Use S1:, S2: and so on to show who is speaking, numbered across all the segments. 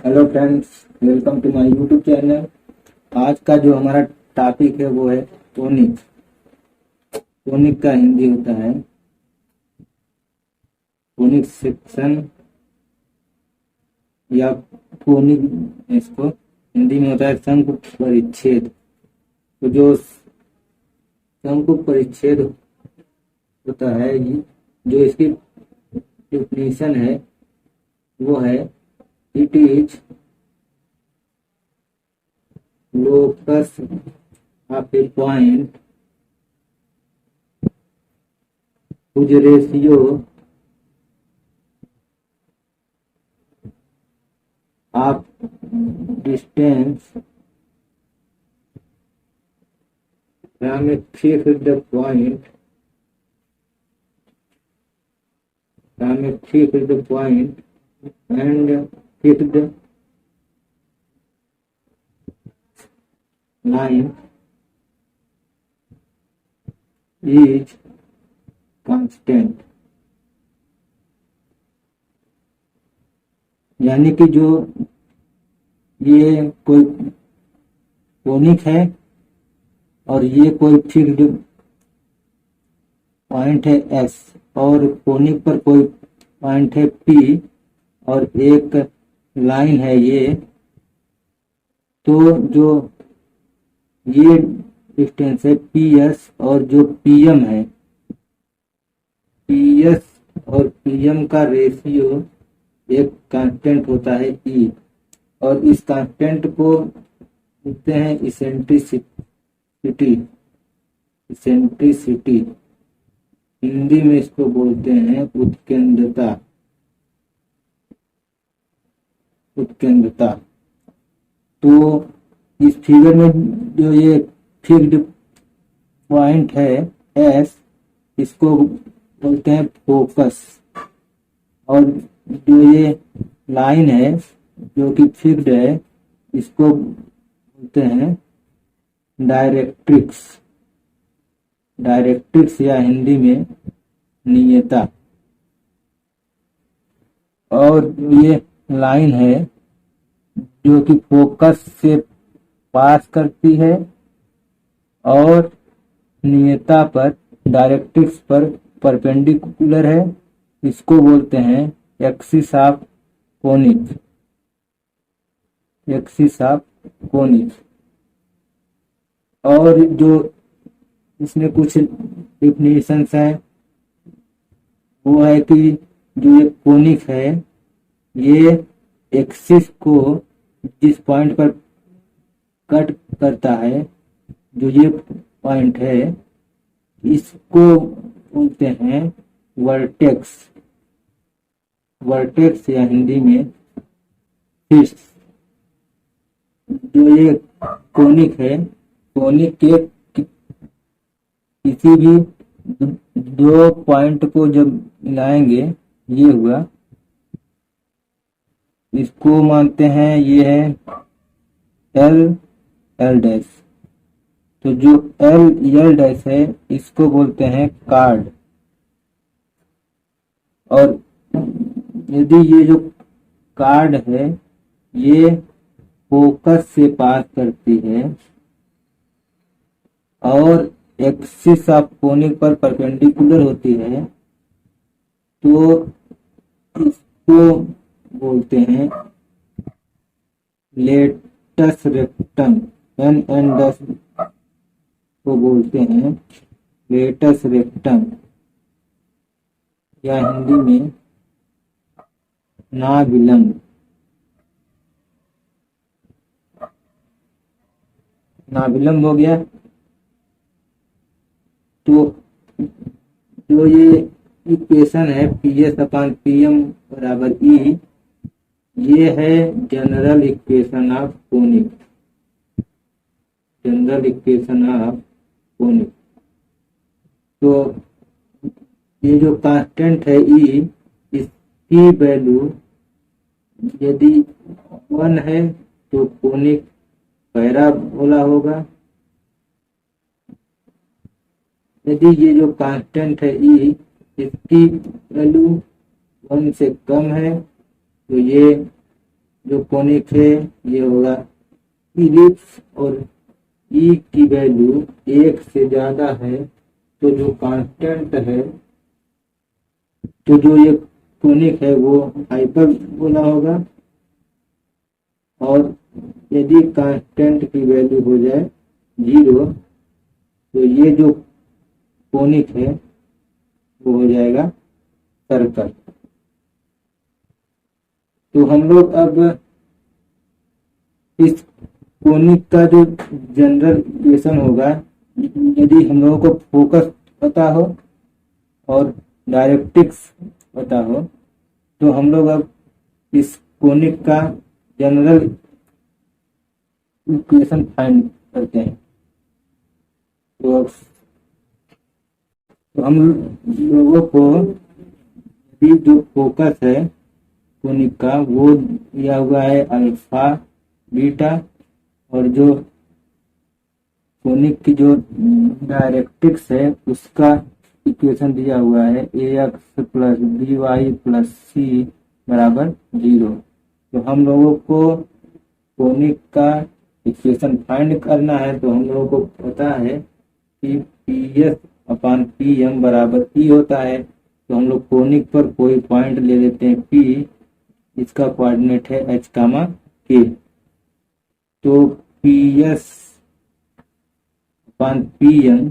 S1: Hello friends, welcome to my YouTube channel. आज का जो हमारा टॉपिक है वो है फोनिक। फोनिक का हिंदी होता है फोनिक सेक्शन या फोनिक। इसको हिंदी में होता है शंकु परिच्छेद। तो जो शंकु परिच्छेद होता है, जो इसकी डिफिनीशन है वो है it is locus of a point whose ratio of distance from a fixed point and fixed line is constant। यानी कि जो ये कोई कोनिक है और ये कोई फिक्स्ड पॉइंट है एस, और कोनिक पर कोई पॉइंट है पी और एक लाइन है ये, तो जो ये डिस्टेंस है पी एस और जो पी एम है, पी एस और पी एम का रेशियो एक कांस्टेंट होता है ई, और इस कांस्टेंट को बोलते हैं इसेंट्रिसिटी। हिंदी में इसको बोलते हैं उत्केंद्रता। तो इस फिगर में जो ये फिक्स्ड पॉइंट है एस, इसको बोलते हैं फोकस, और जो ये लाइन है जो कि फिक्स्ड है इसको बोलते हैं डायरेक्ट्रिक्स या हिंदी में नियता। और ये लाइन है जो कि फोकस से पास करती है और नियता पर डायरेक्ट्रिक्स पर परपेंडिकुलर है, इसको बोलते हैं एक्सिस ऑफ कोनिक। और जो इसमें कुछ डिफिनेशंस हैं वो है कि जो ये कोनिक है ये एक्सिस को जिस पॉइंट पर कट करता है, जो ये पॉइंट है इसको बोलते हैं वर्टेक्स या हिंदी में फिक्स। जो ये कोनिक है, कोनिक के किसी भी दो पॉइंट को जब मिलाएंगे ये हुआ, इसको मानते हैं ये है एल डैश। तो जो एल डैश है इसको बोलते हैं कार्ड। और यदि ये जो कार्ड है ये फोकस से पास करती है और एक्सिस ऑफ कोनिक पर परपेंडिकुलर होती है, तो इसको बोलते हैं लेटस रेक्टम। एन डैश को बोलते हैं लेटस रेक्टम या हिंदी में नाभिलंब हो गया। तो जो ये इक्वेशन है P S upon P M बराबर ई, ये है जनरल इक्वेशन ऑफ कोनिक। तो ये जो कांस्टेंट है ई, इसकी वैल्यू यदि 1 है तो कोनिक पैराबोला होगा, यदि ये जो कांस्टेंट है ई इसकी वैल्यू 1 से कम है तो ये जो कोनिक है ये होगा इलिप्स, और ई की वैल्यू 1 से ज्यादा है तो जो कांस्टेंट है, तो जो ये कोनिक है वो हाइपरबोला होगा, और यदि कांस्टेंट की वैल्यू हो जाए 0 तो ये जो कोनिक है वो हो जाएगा सर्कल। तो हम लोग अब इस कोनिक का जो जनरल इक्वेशन होगा, यदि हम लोगों को फोकस पता हो और डायरेक्ट्रिक्स पता हो तो हम लोग अब इस कोनिक का जनरल इक्वेशन फाइंड करते हैं। तो हम लोगों को यदि जो फोकस है कोनिक का वो दिया हुआ है अल्फा बीटा, और जो कोनिक की जो डायरेक्ट्रिक्स है उसका इक्वेशन दिया हुआ है ax plus b y plus c बराबर 0। तो हम लोगों को कोनिक का इक्वेशन फाइंड करना है, तो हम लोगों को पता है कि P S upon P M बराबर ई होता है। तो हम लोग कोनिक पर कोई पॉइंट ले लेते हैं पी, इसका कोऑर्डिनेट है एच कामा के। तो P S upon P M,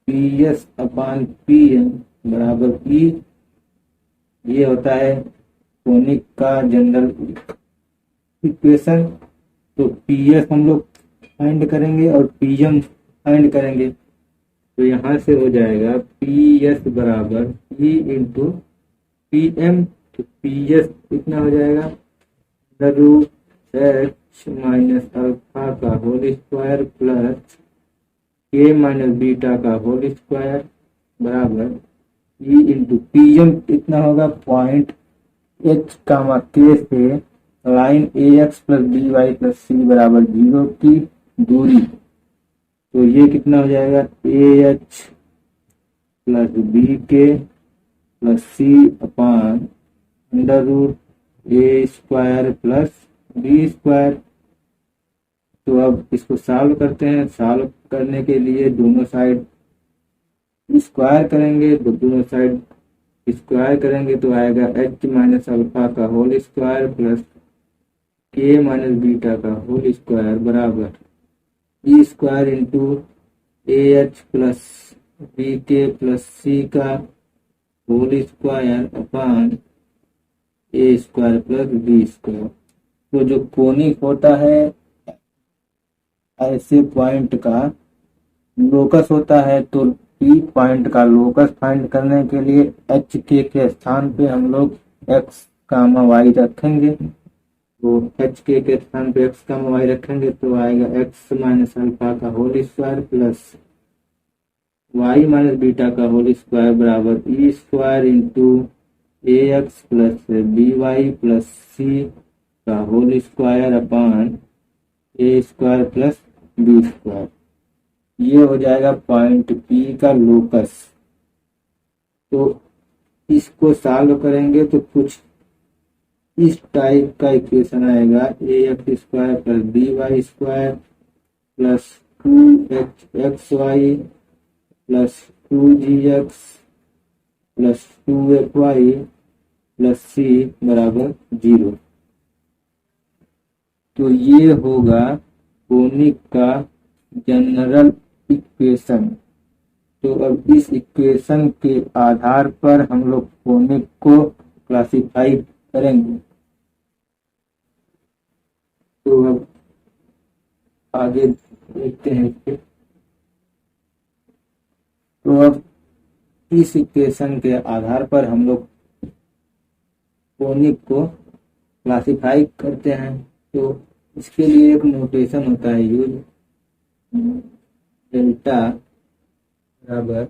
S1: P S upon P M बराबर ई, ये होता है कोनिक का जनरल इक्वेशन। तो पी एस हम लोग फाइंड करेंगे और पी एम फाइंड करेंगे, तो यहाँ से हो जाएगा पी एस बराबर ई इंटू पी एम। तो पी एस कितना हो जाएगा, रूट एच माइनस अल्फा का whole square plus k minus beta का होल स्क्वायर बराबर ई इंटू पी एम कितना होगा, पॉइंट एच कामा के से line a x plus b y plus c बराबर 0 की दूरी। तो ये कितना हो जाएगा, a h plus b k plus c upon under root a square plus b square. तो अब इसको सॉल्व करते हैं। सॉल्व करने के लिए दोनों साइड स्क्वायर करेंगे, तो दोनों साइड स्क्वायर करेंगे तो आएगा एच माइनस अल्फा का whole square plus k minus beta का होल स्क्वायर बराबर e square into a h plus b k plus c का whole square upon a square plus b square. तो जो conic होता है ऐसे पॉइंट का लोकस होता है, तो पी पॉइंट का लोकस फाइंड करने के लिए एच के स्थान पे हम लोग एक्स कामा वाई रखेंगे। तो एच के स्थान पे एक्स कामा वाई रखेंगे तो आएगा एक्स माइनस अल्फा का whole square plus y minus beta का होल स्क्वायर बराबर e square into a x plus b y plus c का whole square upon a square plus b square. ये हो जाएगा पॉइंट पी का locus. तो इसको सॉल्व करेंगे तो कुछ इस टाइप का इक्वेशन आएगा, a x square plus b y square plus 2xy plus 2gx plus 2fy plus c बराबर 0। तो ये होगा कोनिक का जनरल इक्वेशन। तो अब इस इक्वेशन के आधार पर हम लोग कोनिक को क्लासिफाई करेंगे। तो अब आगे देखते हैं इसके। तो अब इस इक्वेशन के आधार पर हम लोग कोनिक को क्लासिफाई करते हैं। तो इसके लिए एक नोटेशन होता है यूज, डेल्टा बराबर,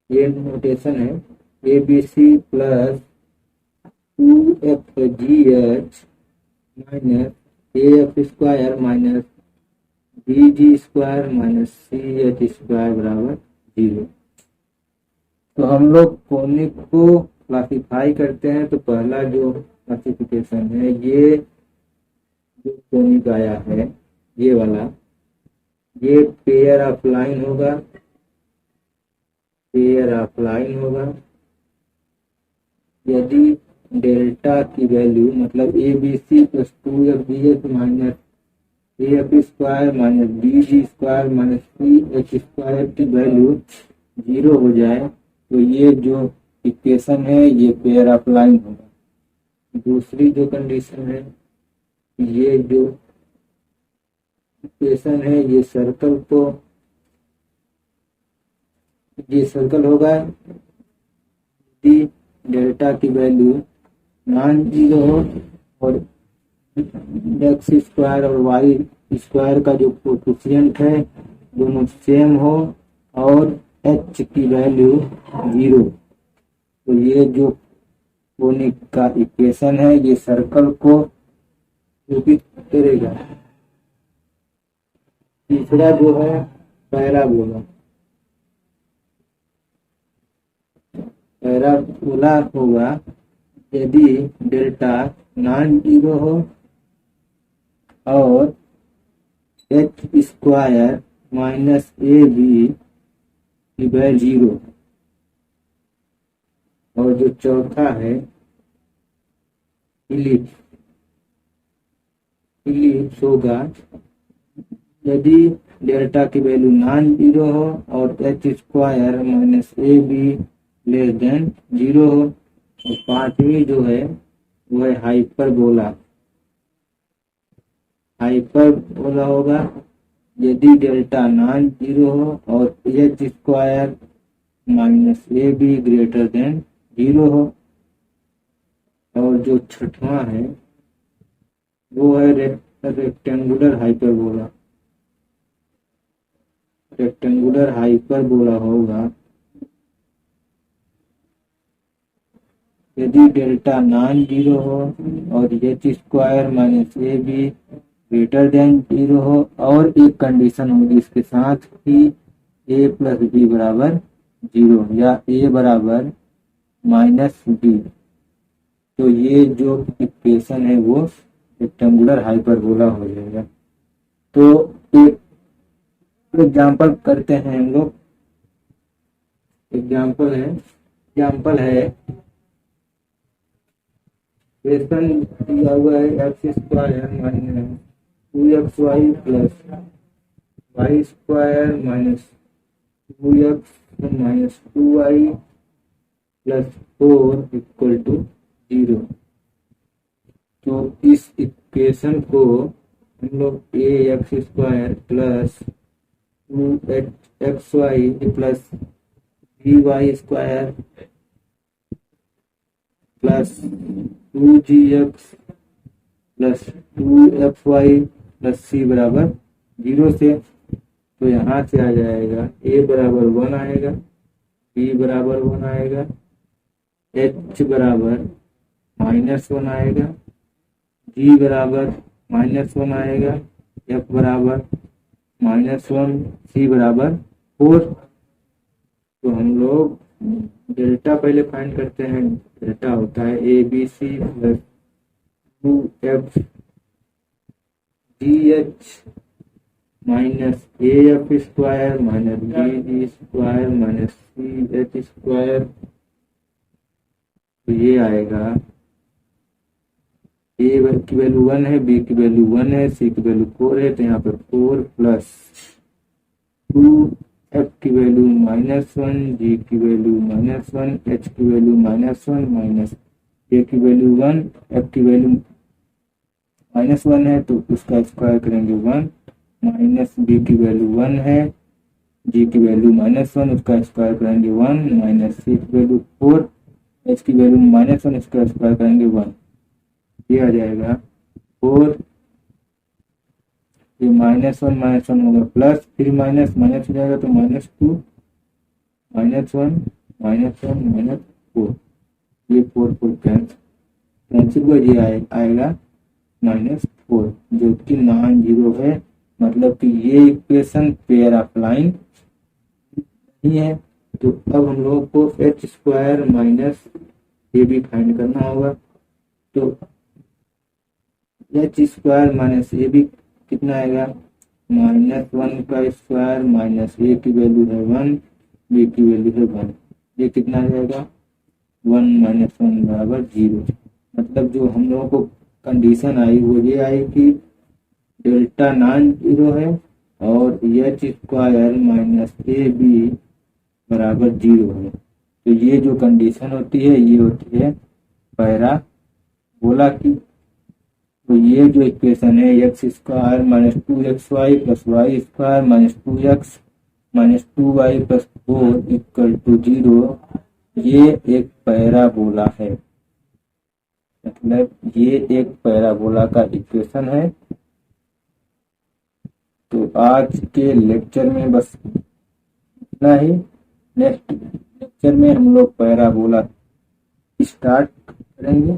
S1: ये नोटेशन है A B C plus 2fgh minus A F square minus B G square minus C H square बराबर 0। तो हम लोग कोनिक को क्लासिफाई करते हैं तो पहला जो क्लासिफिकेशन है, ये जो कोनिक आया है ये वाला, ये पेयर ऑफ लाइन होगा, पेयर ऑफ लाइन होगा यदि डेल्टा की वैल्यू मतलब A B C plus 2f minus AF square minus BG square minus CH square की वैल्यू 0 हो जाए तो ये जो इक्वेशन है ये पेयर ऑफ लाइन होगा। दूसरी जो कंडीशन है, ये जो इक्वेशन है ये सर्कल होगा यदि डेल्टा की वैल्यू नॉन जीरो हो और एक्स स्क्वायर और वाई स्क्वायर का जो कोफिशिएंट है दोनों सेम हो और एच की वैल्यू 0, तो ये जो कोनिक का इक्वेशन है ये सर्कल को सूचित करेगा। तीसरा जो है पैराबोला, पैराबोला होगा यदि डेल्टा नॉन जीरो हो और H square minus A B की वैल्यू 0, और जो चौथा है इलिप्स होगा यदि डेल्टा की वैल्यू नॉन जीरो हो और H square minus A be less than 0 हो। और पांचवी जो है वो है हाइपरबोला होगा यदि डेल्टा नॉन जीरो हो और H square minus A be greater than 0 हो। और जो छठवां है वो है रेक्टेंगुलर हाइपरबोला। रेक्टेंगुलर हाइपरबोला होगा यदि डेल्टा नॉन जीरो हो और H square minus A be greater than 0 हो और एक कंडीशन होगी इसके साथ कि ए प्लस बी बराबर 0 या ए बराबर माइनस बी, तो ये जो इक्वेशन है वो रेक्टेंगुलर हाइपरबोला हो जाएगा। तो एक एग्जाम्पल करते हैं हम लोग। एग्जाम्पल है इक्वेशन दिया हुआ है x square minus 2xy plus Y square minus 2x minus 2y plus 4 equal to 0। तो इस इक्वेशन को हम लोग a x square plus 2xy plus by square plus 2gx plus 2fy plus c बराबर 0 से, तो यहाँ से आ जाएगा a बराबर 1 आएगा, b बराबर 1 आएगा, h बराबर -1 आएगा, g बराबर -1 आएगा, f बराबर -1, c बराबर 4। तो हम लोग डेल्टा पहले फाइंड करते हैं। डेल्टा होता है A B C plus 2f GH minus AF square minus BG square minus CH square, तो ये आएगा A की वैल्यू 1 है, B की वैल्यू 1 है, C की वैल्यू 4 है, तो यहाँ पर 4 प्लस 2f की वैल्यू -1, G की वैल्यू -1, H की वैल्यू -1 माइनस A की वैल्यू 1, F की वैल्यू -1 है तो उसका स्क्वायर करेंगे 1, माइनस B की वैल्यू 1 है, G की वैल्यू -1 उसका स्क्वायर करेंगे 1, माइनस C की वैल्यू 4, H की वैल्यू -1 इसका स्क्वायर करेंगे 1। ये आ जाएगा 4, ये -1 होगा प्लस, फिर माइनस हो जाएगा तो -2, -1 -4, ये 4 कैंसिल हुआ, ये आएगा -4 जो कि नॉन जीरो है, मतलब कि ये इक्वेशन पेयर ऑफ लाइन नहीं है। तो अब हम लोग को h स्क्वायर माइनस ये भी फाइंड करना होगा। तो एच स्क्वायर माइनस ए भी कितना आएगा, -1 का स्क्वायर माइनस ए की वैल्यू है 1, बी की वैल्यू है 1, ये कितना आ जाएगा 1 - 1 बराबर 0। मतलब जो हम लोगों को कंडीशन आई वो ये आई कि डेल्टा नॉन जीरो है और H square minus A B बराबर 0 है। तो ये जो कंडीशन होती है ये होती है पैराबोला की। तो ये जो इक्वेशन है x square minus 2xy plus Y square minus 2x minus 2y plus 4 equal to 0, ये एक पैराबोला है। मतलब ये एक पैराबोला का इक्वेशन है। तो आज के लेक्चर में बस इतना ही। नेक्स्ट लेक्चर में हम लोग पैराबोला स्टार्ट करेंगे।